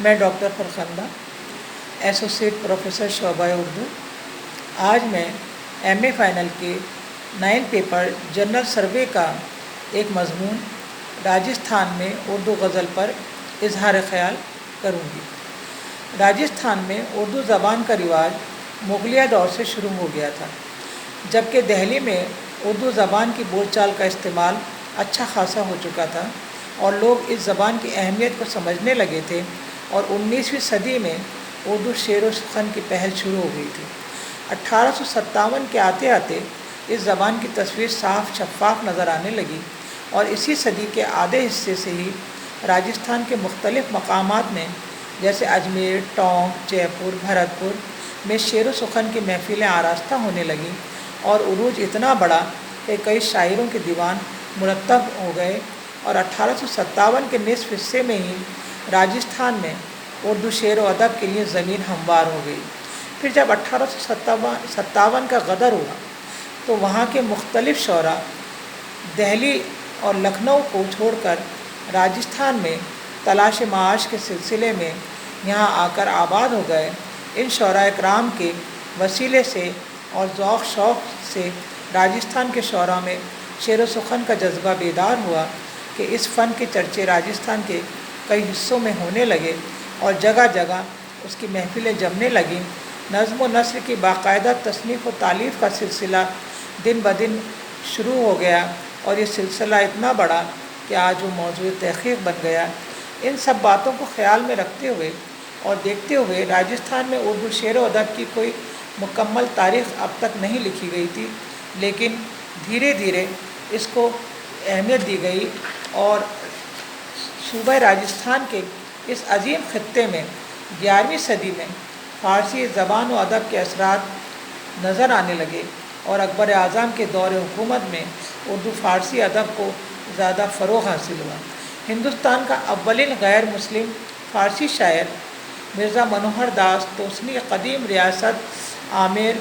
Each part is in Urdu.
میں ڈاکٹر فرخندہ، ایسوسیٹ پروفیسر شعبہ اردو۔ آج میں ایم اے فائنل کے 9 پیپر جنرل سروے کا ایک مضمون راجستھان میں اردو غزل پر اظہار خیال کروں گی۔ راجستھان میں اردو زبان کا رواج مغلیہ دور سے شروع ہو گیا تھا، جبکہ دہلی میں اردو زبان کی بول چال کا استعمال اچھا خاصا ہو چکا تھا اور لوگ اس زبان کی اہمیت کو سمجھنے لگے تھے، اور 19ویں صدی میں اردو شعر و سخن کی پہل شروع ہو گئی تھی۔ 1857 کے آتے آتے اس زبان کی تصویر صاف شفاف نظر آنے لگی، اور اسی صدی کے آدھے حصے سے ہی راجستھان کے مختلف مقامات میں جیسے اجمیر، ٹونک، جے پور، بھرت پور میں شعر و سخن کی محفلیں آراستہ ہونے لگیں، اور عروج اتنا بڑھا کہ کئی شاعروں کے دیوان مرتب ہو گئے، اور 1857 کے نصف حصے میں ہی راجستھان میں اردو شعر و ادب کے لیے زمین ہموار ہو گئی۔ پھر جب 1857 کا غدر ہوا تو وہاں کے مختلف شعراء دہلی اور لکھنؤ کو چھوڑ کر راجستھان میں تلاش معاش کے سلسلے میں یہاں آ کر آباد ہو گئے۔ ان شعراء کرام کے وسیلے سے اور ذوق شوق سے راجستھان کے شعراء میں شعر و سخن کا جذبہ بیدار ہوا کہ اس فن کے چرچے راجستھان کے کئی حصوں میں ہونے لگے، اور جگہ جگہ اس کی محفلیں جمنے لگیں۔ نظم و نثر کی باقاعدہ تصنیف و تالیف کا سلسلہ دن بدن شروع ہو گیا، اور یہ سلسلہ اتنا بڑا کہ آج وہ موضوع تحقیق بن گیا۔ ان سب باتوں کو خیال میں رکھتے ہوئے اور دیکھتے ہوئے راجستھان میں اردو شعر و ادب کی کوئی مکمل تاریخ اب تک نہیں لکھی گئی تھی، لیکن دھیرے دھیرے اس کو اہمیت دی گئی، اور صوبہ راجستھان کے اس عظیم خطے میں 11ویں صدی میں فارسی زبان و ادب کے اثرات نظر آنے لگے، اور اکبر اعظم کے دور حکومت میں اردو فارسی ادب کو زیادہ فروغ حاصل ہوا۔ ہندوستان کا اولین غیر مسلم فارسی شاعر مرزا منوہر داس توسنی قدیم ریاست آمیر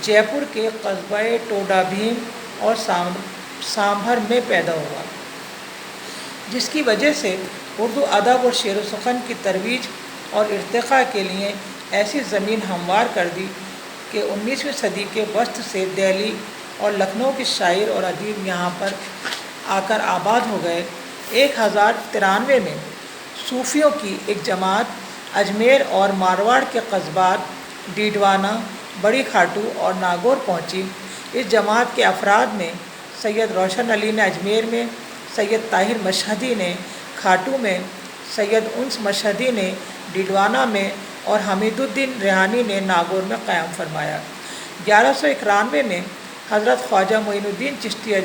جے پور کے قصبہ ٹوڈا بھیم اور سامبھر میں پیدا ہوا، جس کی وجہ سے اردو ادب اور شعر و سخن کی ترویج اور ارتقاء کے لیے ایسی زمین ہموار کر دی کہ 19ویں صدی کے وسط سے دہلی اور لکھنؤ کے شاعر اور ادیب یہاں پر آ کر آباد ہو گئے۔ 1093 میں صوفیوں کی ایک جماعت اجمیر اور مارواڑ کے قصبات ڈیڈوانا، بڑی کھاٹو اور ناگور پہنچی۔ اس جماعت کے افراد میں سید روشن علی نے اجمیر میں، سید طاہر مشہدی نے کھاٹو میں، سید انس مشہدی نے ڈیڈوانا میں، اور حمید الدین ریحانی نے ناگور میں قیام فرمایا۔ 1191 میں حضرت خواجہ معین الدین چشتی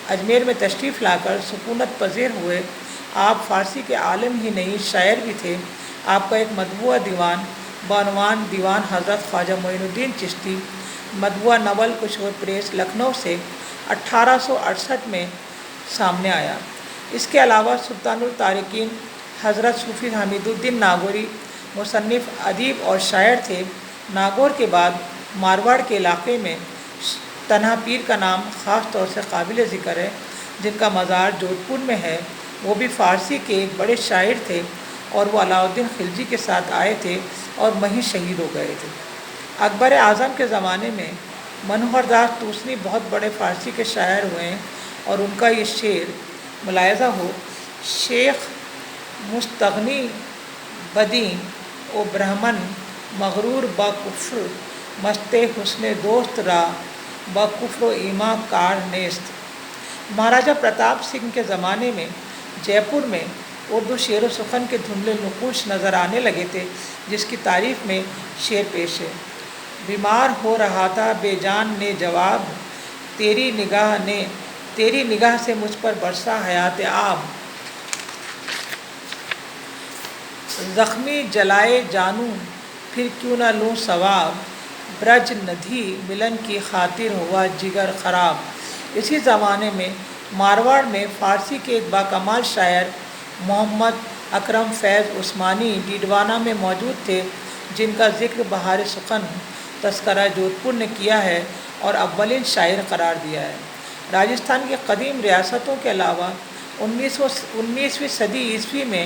اجمیر میں تشریف لا کر سکونت پذیر ہوئے۔ آپ فارسی کے عالم ہی نہیں، شاعر بھی تھے۔ آپ کا ایک مطبوعہ دیوان بعنوان دیوان حضرت خواجہ معین الدین چشتی، مطبوعہ نول کشور پریس، لکھنؤ سے 1868 میں سامنے آیا۔ اس کے علاوہ سلطان الطارقین حضرت صوفی حمید الدین ناگوری مصنف، ادیب اور شاعر تھے۔ ناگور کے بعد مارواڑ کے علاقے میں تنہا پیر کا نام خاص طور سے قابل ذکر ہے، جن کا مزار جودھ پور میں ہے۔ وہ بھی فارسی کے ایک بڑے شاعر تھے، اور وہ علاء الدین خلجی کے ساتھ آئے تھے اور وہیں شہید ہو گئے تھے۔ اکبر اعظم کے زمانے میں منوہر داس توسنی بہت بڑے فارسی کے شاعر ہوئے ہیں، اور ان کا یہ شعر ملاحظہ ہو: شیخ مستغنی بدین او برہمن، مغرور با کفر مست حسن دوست را، با کفر و ایمان کار نیست۔ مہاراجہ پرتاپ سنگھ کے زمانے میں جے پور میں اردو شعر و سخن کے دھندلے نقوش نظر آنے لگے تھے، جس کی تعریف میں شعر پیش ہے: بیمار ہو رہا تھا بے جان نے جواب، تیری نگاہ سے مجھ پر برسا حیات آب، زخمی جلائے جانوں پھر کیوں نہ لوں ثواب، برج ندھی ملن کی خاطر ہوا جگر خراب۔ اسی زمانے میں مارواڑ میں فارسی کے ایک باکمال شاعر محمد اکرم فیض عثمانی ڈیڈوانا میں موجود تھے، جن کا ذکر بہار سخن تذکرہ جودھ پور نے کیا ہے اور اولین شاعر قرار دیا ہے۔ راجستھان کی قدیم ریاستوں کے علاوہ 19ویں صدی عیسوی میں